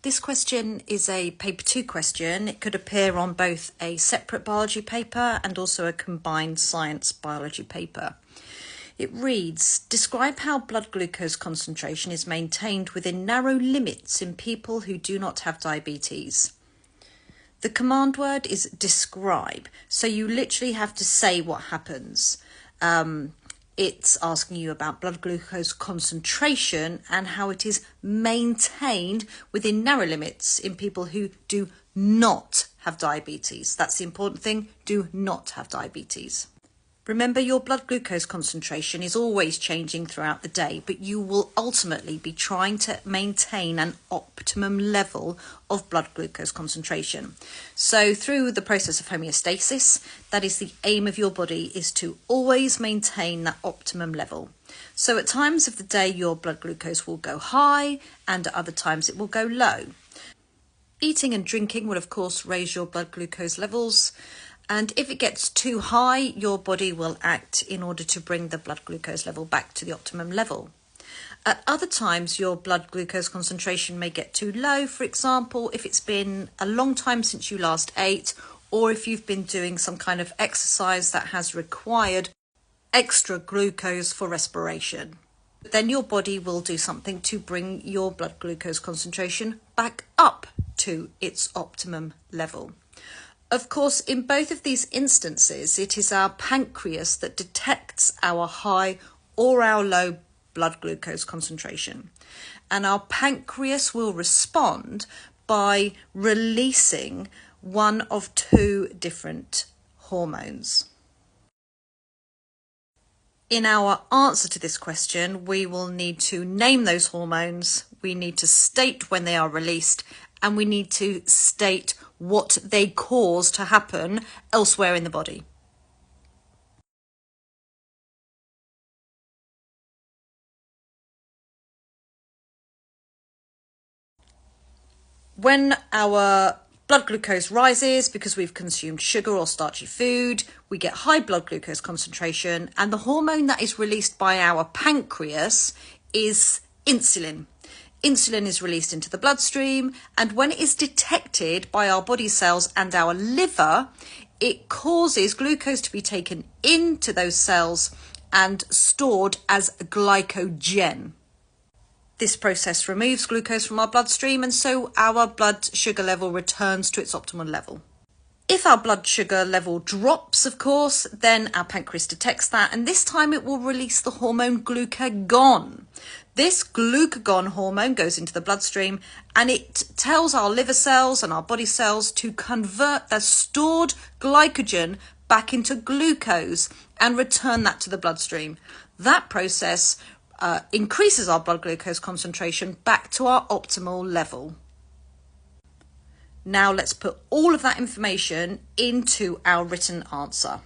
This question is a paper 2 question. It could appear on both a separate biology paper and also a combined science biology paper. It reads, describe how blood glucose concentration is maintained within narrow limits in people who do not have diabetes. The command word is describe, so you literally have to say what happens. It's asking you about blood glucose concentration and how it is maintained within narrow limits in people who do not have diabetes. That's the important thing, do not have diabetes. Remember, your blood glucose concentration is always changing throughout the day, but you will ultimately be trying to maintain an optimum level of blood glucose concentration. So through the process of homeostasis, that is the aim of your body, is to always maintain that optimum level. So at times of the day, your blood glucose will go high and at other times it will go low. Eating and drinking will of course raise your blood glucose levels. And if it gets too high, your body will act in order to bring the blood glucose level back to the optimum level. At other times, your blood glucose concentration may get too low. For example, if it's been a long time since you last ate, or if you've been doing some kind of exercise that has required extra glucose for respiration. Then your body will do something to bring your blood glucose concentration back up to its optimum level. Of course, in both of these instances, it is our pancreas that detects our high or our low blood glucose concentration. And our pancreas will respond by releasing one of two different hormones. In our answer to this question, we will need to name those hormones, we need to state when they are released, and we need to state what they cause to happen elsewhere in the body. When our blood glucose rises because we've consumed sugar or starchy food, we get high blood glucose concentration, and the hormone that is released by our pancreas is insulin. Insulin is released into the bloodstream, and when it is detected by our body cells and our liver, it causes glucose to be taken into those cells and stored as glycogen. This process removes glucose from our bloodstream, and so our blood sugar level returns to its optimal level. If our blood sugar level drops, of course, then our pancreas detects that, and this time it will release the hormone glucagon. This glucagon hormone goes into the bloodstream and it tells our liver cells and our body cells to convert the stored glycogen back into glucose and return that to the bloodstream. That process increases our blood glucose concentration back to our optimal level. Now let's put all of that information into our written answer.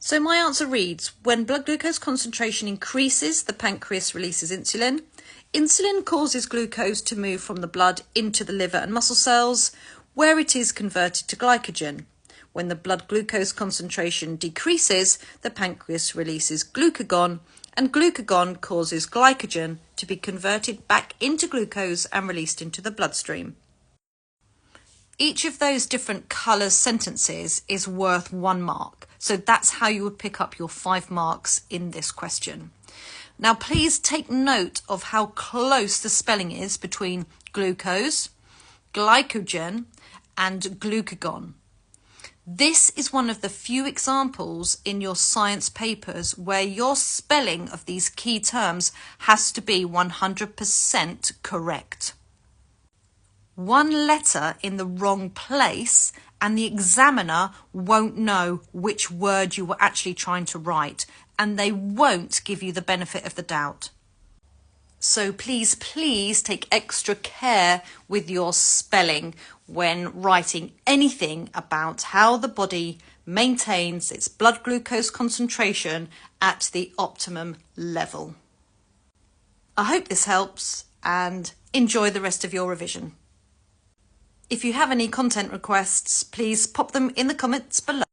So my answer reads, when blood glucose concentration increases, the pancreas releases insulin. Insulin causes glucose to move from the blood into the liver and muscle cells, where it is converted to glycogen. When the blood glucose concentration decreases, the pancreas releases glucagon, and glucagon causes glycogen to be converted back into glucose and released into the bloodstream. Each of those different colour sentences is worth 1 mark. So that's how you would pick up your 5 marks in this question. Now, please take note of how close the spelling is between glucose, glycogen, and glucagon. This is one of the few examples in your science papers where your spelling of these key terms has to be 100% correct. One letter in the wrong place and the examiner won't know which word you were actually trying to write, and they won't give you the benefit of the doubt. So please take extra care with your spelling when writing anything about how the body maintains its blood glucose concentration at the optimum level. I hope this helps and enjoy the rest of your revision. If you have any content requests, please pop them in the comments below.